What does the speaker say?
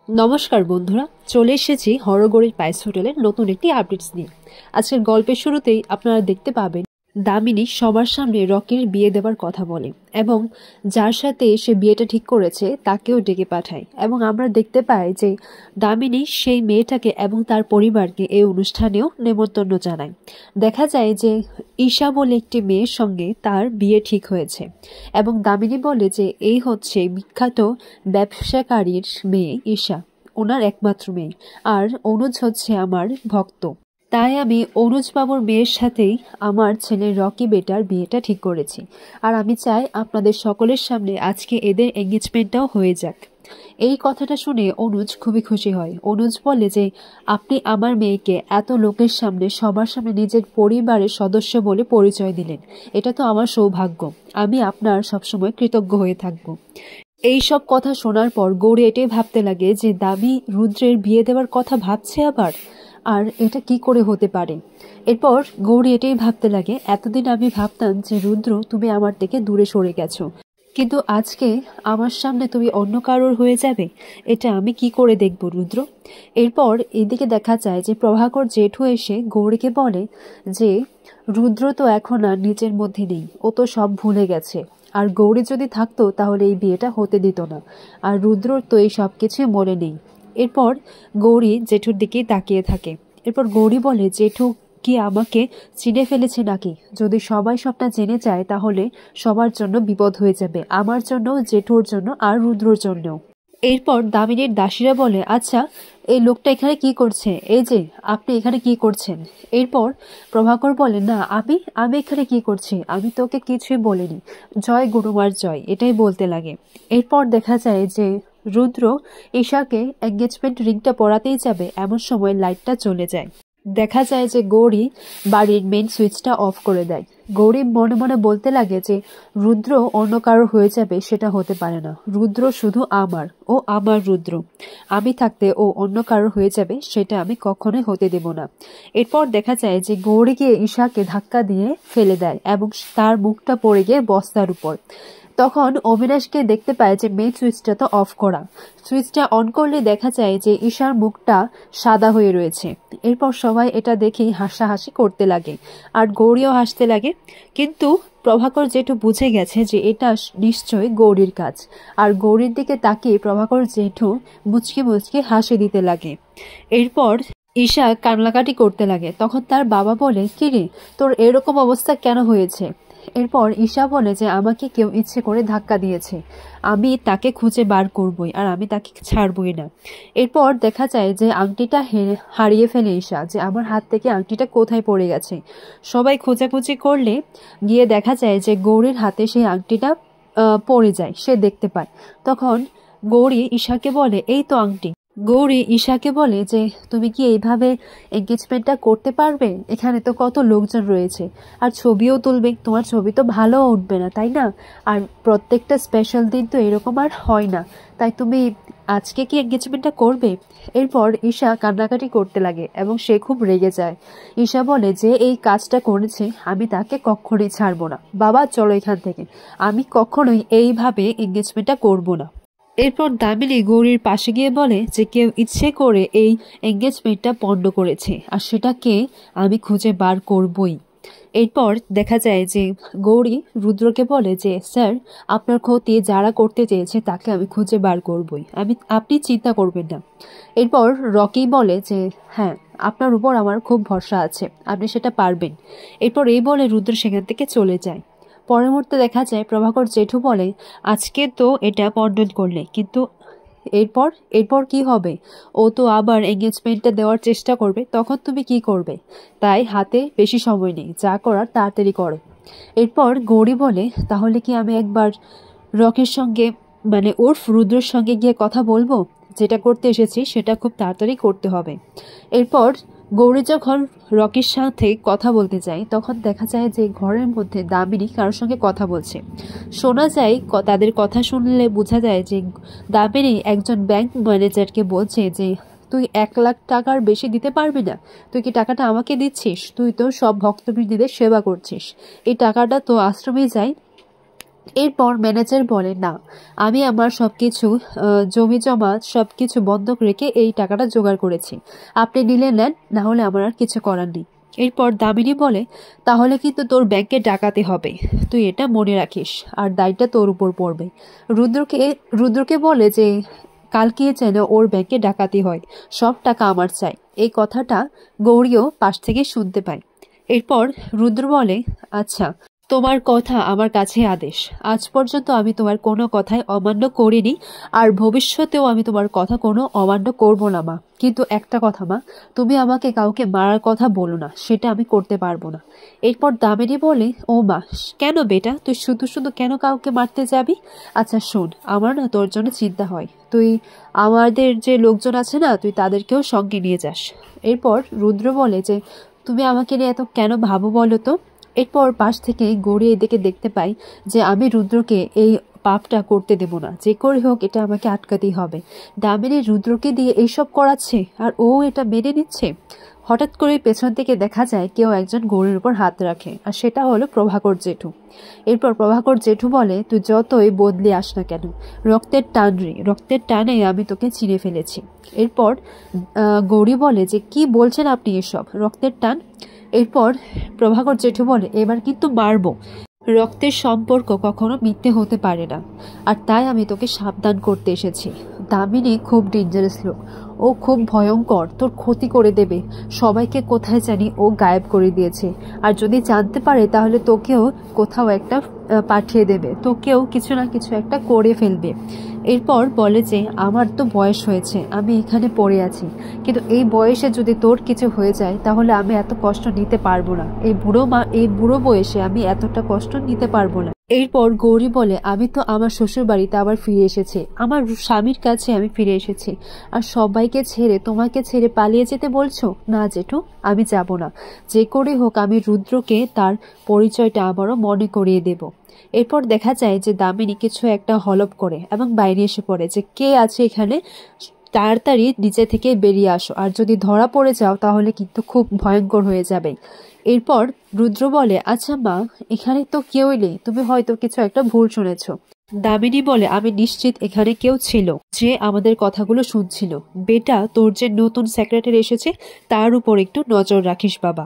নমস্কার বন্ধুরা, চলে এসেছি হরগৌরীর পায়েস হোটেলের নতুন একটি আপডেটস নিয়ে। আজকের গল্পের শুরুতেই আপনারা দেখতে পাবেন দামিনী সবার সামনে রকির বিয়ে দেওয়ার কথা বলে এবং যার সাথে সে বিয়েটা ঠিক করেছে তাকেও ডেকে পাঠায় এবং আমরা দেখতে পাই যে দামিনী সেই মেয়েটাকে এবং তার পরিবারকে এই অনুষ্ঠানেও নেমন্তন্ন জানায়। দেখা যায় যে ঈশা বলে একটি মেয়ের সঙ্গে তার বিয়ে ঠিক হয়েছে এবং দামিনী বলে যে এই হচ্ছে বিখ্যাত ব্যবসাকারীর মেয়ে ঈশা, ওনার একমাত্র মেয়ে, আর অনুজ হচ্ছে আমার ভক্ত। তাই আমি অনুজ বাবুর মেয়ের সাথেই আমার ছেলে রকি বেটার বিয়েটা ঠিক করেছি, আর আমি চাই আপনাদের সকলের সামনে আজকে এদের এঙ্গেজমেন্টটাও হয়ে যাক। এই কথাটা শুনে অনুজ খুবই খুশি হয়। অনুজ বলে যে আপনি আমার মেয়েকে এত লোকের সামনে, সবার সামনে নিজের পরিবারের সদস্য বলে পরিচয় দিলেন, এটা তো আমার সৌভাগ্য। আমি আপনার সবসময় কৃতজ্ঞ হয়ে থাকব। এই সব কথা শোনার পর গৌরী এটাই ভাবতে লাগে যে দামি রুদ্রের বিয়ে দেওয়ার কথা ভাবছে আবার, আর এটা কি করে হতে পারে। এরপর গৌরী এটাই ভাবতে লাগে, এতদিন আমি ভাবতাম যে রুদ্র তুমি আমার থেকে দূরে সরে গেছো, কিন্তু আজকে আমার সামনে তুমি অন্য কারোর হয়ে যাবে, এটা আমি কি করে দেখব রুদ্র। এরপর এদিকে দেখা যায় যে প্রভাকর জেঠু এসে গৌরীকে বলে যে রুদ্র তো এখন আর নিজের মধ্যে নেই, ও তো সব ভুলে গেছে, আর গৌরী যদি থাকতো তাহলে এই বিয়েটা হতে দিত না, আর রুদ্রর তো এই সব কিছুই মনে নেই। এরপর গৌরী জেঠুর দিকেই তাকিয়ে থাকে। এরপর গৌরী বলে, জেঠু কি আমাকে চিনে ফেলেছে নাকি? যদি সবাই সবটা জেনে যায় তাহলে সবার জন্য বিপদ হয়ে যাবে, আমার জন্য, জেঠুর জন্য, আর রুদ্রর জন্য। এরপর দামিনীর দাসীরা বলে, আচ্ছা এই লোকটা এখানে কি করছে, এই যে আপনি এখানে কি করছেন? এরপর প্রভাকর বলে, না আমি আমি এখানে কি করছি, আমি তোকে কিছুই বলিনি, জয় গুরুমার জয়, এটাই বলতে লাগে। এরপর দেখা যায় যে রুদ্র ঈশাকে এঙ্গেজমেন্ট রিংটা পরাতেই যাবে, এমন সময় লাইটটা চলে যায়। দেখা যায় যে গৌরী বাড়ির মেন সুইচটা অফ করে দেয়। গৌরী মনে মনে বলতে লাগে যে রুদ্র অন্য কারো হয়ে যাবে, সেটা হতে পারে না, রুদ্র শুধু আমার, ও আমার রুদ্র, আমি থাকতে ও অন্য কারো হয়ে যাবে সেটা আমি কখনোই হতে দেব না। এরপর দেখা যায় যে গৌরী গিয়ে ঈশাকে ধাক্কা দিয়ে ফেলে দেয় এবং তার মুখটা পড়ে গিয়ে বস্তার উপর। তখন অবিনাশকে দেখতে পায় যে মেইন সুইচটা তো অফ করা, সুইচটা অন করলে দেখা যায় যে ঈশার মুখটা সাদা হয়ে রয়েছে। এরপর সবাই এটা দেখেই হাসাহাসি করতে লাগে আর গৌরীও হাসতে লাগে, কিন্তু প্রভাকর জেঠু বুঝে গেছে যে এটা নিশ্চয়ই গৌরীর কাজ, আর গৌরীর দিকে তাকিয়ে প্রভাকর জেঠু মুচকি মুচকি হাসি দিতে লাগে। এরপর ঈশা কান্নাকাটি করতে লাগে। তখন তার বাবা বলে, কিরে তোর এরকম অবস্থা কেন হয়েছে? এরপর ঈশা বলে যে আমাকে কেউ ইচ্ছে করে ধাক্কা দিয়েছে, আমি তাকে খুঁজে বার করবই, আর আমি তাকে ছাড়বই না। এরপর দেখা যায় যে আংটিটা হারিয়ে ফেলে ঈশা, যে আমার হাত থেকে আংটিটা কোথায় পড়ে গেছে। সবাই খোঁজাখুঁজি করলে গিয়ে দেখা যায় যে গৌরীর হাতে সেই আংটিটা পড়ে যায়, সে দেখতে পায়। তখন গৌরী ঈশাকে বলে, এই তো আংটি। গৌরী ঈশাকে বলে যে তুমি কি এইভাবে এঙ্গেজমেন্টটা করতে পারবে? এখানে তো কত লোকজন রয়েছে, আর ছবিও তুলবে, তোমার ছবি তো ভালো উঠবে না, তাই না? আর প্রত্যেকটা স্পেশাল দিন তো এরকম আর হয় না, তাই তুমি আজকে কি এঙ্গেজমেন্টটা করবে? এরপর ঈশা কান্নাকাটি করতে লাগে এবং সে খুব রেগে যায়। ঈশা বলে যে এই কাজটা করেছে আমি তাকে কখনোই ছাড়বো না, বাবা চলো এখান থেকে, আমি কখনোই এইভাবে এঙ্গেজমেন্টটা করব না। এরপর দামিনী গৌরীর পাশে গিয়ে বলে যে কেউ ইচ্ছে করে এই এঙ্গেজমেন্টটা পণ্ড করেছে, আর সেটাকে আমি খুঁজে বার করবই। এরপর দেখা যায় যে গৌরী রুদ্রকে বলে যে স্যার, আপনার ক্ষতি যারা করতে চেয়েছে তাকে আমি খুঁজে বার করবই, আপনি চিন্তা করবেন না। এরপর রকি বলে যে হ্যাঁ, আপনার উপর আমার খুব ভরসা আছে, আপনি সেটা পারবেন। এরপর এই বলে রুদ্র সেখান থেকে চলে যায়। পরের মুহূর্তে দেখা যায় প্রভাকর জেঠু বলে, আজকে তো এটা পন্ডন করলে, কিন্তু এরপর এরপর কি হবে? ও তো আবার এঙ্গেজমেন্টটা দেওয়ার চেষ্টা করবে, তখন তুমি কি করবে? তাই হাতে বেশি সময় নেই, যা করার তাড়াতাড়ি করো। এরপর গৌরী বলে, তাহলে কি আমি একবার রকির সঙ্গে, মানে ওর রুদ্রের সঙ্গে গিয়ে কথা বলবো, যেটা করতে এসেছি সেটা খুব তাড়াতাড়ি করতে হবে। এরপর গৌরী যখন রকির সাথে কথা বলতে যায় তখন দেখা যায় যে ঘরের মধ্যে দামিনী কারোর সঙ্গে কথা বলছে। শোনা যায়, তাদের কথা শুনলে বোঝা যায় যে দামিনী একজন ব্যাংক ম্যানেজারকে বলছে যে তুই 1 লাখ টাকার বেশি দিতে পারবি না, তুই কি টাকাটা আমাকে দিচ্ছিস? তুই তো সব ভক্তবৃন্দীদের সেবা করছিস, এই টাকাটা তো আশ্রমে যায়, এরপর ম্যানেজার বলে, না, আমি আমার সবকিছু জমি জমা সবকিছু বন্ধক রেখে এই টাকাটা জোগাড় করেছি, আপনি নিলে নেন, না হলে আমার আর কিছু করার নেই। এরপর দামিনী বলে, তাহলে কিন্তু তোর ব্যাংকে ডাকাতি হবে, তুই এটা মনে রাখিস, আর দায়টা তোর উপর পড়বে। রুদ্রকে বলে যে কালকে যেন ওর ব্যাংকে ডাকাতি হয়, সব টাকা আমার চাই। এই কথাটা গৌরীও পাশ থেকে শুনতে পায়। এরপর রুদ্র বলে, আচ্ছা, তোমার কথা আমার কাছে আদেশ। আজ পর্যন্ত আমি তোমার কোনো কথাই অমান্য করিনি, আর ভবিষ্যতেও আমি তোমার কথা কোনো অমান্য করব না মা। কিন্তু একটা কথা মা, তুমি আমাকে কাউকে মারার কথা বলো না, সেটা আমি করতে পারবো না। এরপর দামিনী বলে, ও মা, কেন বেটা, তুই শুধু শুধু কেন কাউকে মারতে যাবি? আচ্ছা শোন, আমার না তোর জন্য চিন্তা হয়, তুই আমাদের যে লোকজন আছে না, তুই তাদেরকেও সঙ্গে নিয়ে যাস। এরপর রুদ্র বলে যে তুমি আমাকে নিয়ে এত কেন ভাবো বলো তো? এরপর পাশ থেকে গড়িয়ে এদিকে দেখতে পাই যে আমি রুদ্রকে এই পাপটা করতে দেব না, যে করে হোক এটা আমাকে আটকাতেই হবে। দামিনী রুদ্রকে দিয়ে এইসব করাচ্ছে আর ও এটা মেনে নিচ্ছে। হঠাৎ করে পেছন থেকে দেখা যায় কেউ একজন গৌরীর উপর হাত রাখে, আর সেটা হলো প্রভাকর জেঠু। এরপর প্রভাকর জেঠু বলে, তুই যতই বদলে আস না কেন, রক্তের টান রে, রক্তের টানে আমি তোকে চিনে ফেলেছি। এরপর গৌরী বলে যে কি বলছেন আপনি এসব, রক্তের টান? এরপর প্রভাকর জেঠু বলে, এবার কিন্তু মারবো, রক্তের সম্পর্ক কখনো মিথ্যে হতে পারে না, আর তাই আমি তোকে সাবধান করতে এসেছি। দামিনী খুব ডেঞ্জারাস লোক, ও খুব ভয়ঙ্কর, তোর ক্ষতি করে দেবে। সবাইকে কোথায় জানি ও গায়েব করে দিয়েছে, আর যদি জানতে পারে তাহলে তোকেও কোথাও একটা পাঠিয়ে দেবে, তোকেও কিছু না কিছু একটা করে ফেলবে। এরপর বলে যে আমার তো বয়স হয়েছে, আমি এখানে পড়ে আছি, কিন্তু এই বয়সে যদি তোর কিছু হয়ে যায় তাহলে আমি এত কষ্ট নিতে পারবো না, এই বুড়ো বয়সে আমি এতটা কষ্ট নিতে পারবো না। এরপর গৌরী বলে, আমি তো আমার শ্বশুর বাড়িতে আবার ফিরে এসেছি, আমার স্বামীর কাছে আমি ফিরে এসেছি, আর সবাইকে ছেড়ে তোমাকে ছেড়ে পালিয়ে যেতে বলছো? না জেঠু, আমি যাব না, যে করে হোক আমি রুদ্রকে তার পরিচয়টা আবারও মনে করিয়ে দেব। এরপর দেখা যায় যে দামিনী কিছু একটা হলপ করে এবং বাইরে এসে পড়ে যে কে আছে এখানে, তাড়াতাড়ি নিচে থেকে বেরিয়ে আসো, আর যদি ধরা পড়ে যাও তাহলে কিন্তু খুব ভয়ঙ্কর হয়ে যাবে। এরপর রুদ্র বলে, আচ্ছা মা, এখানে তো কেউই নেই, তুমি হয়তো কিছু একটা ভুল শুনেছ। দামিনী বলে, আমি নিশ্চিত এখানে কেউ ছিল যে আমাদের কথাগুলো শুনছিল। বেটা, তোর যে নতুন সেক্রেটারি এসেছে তার উপর একটু নজর রাখিস বাবা।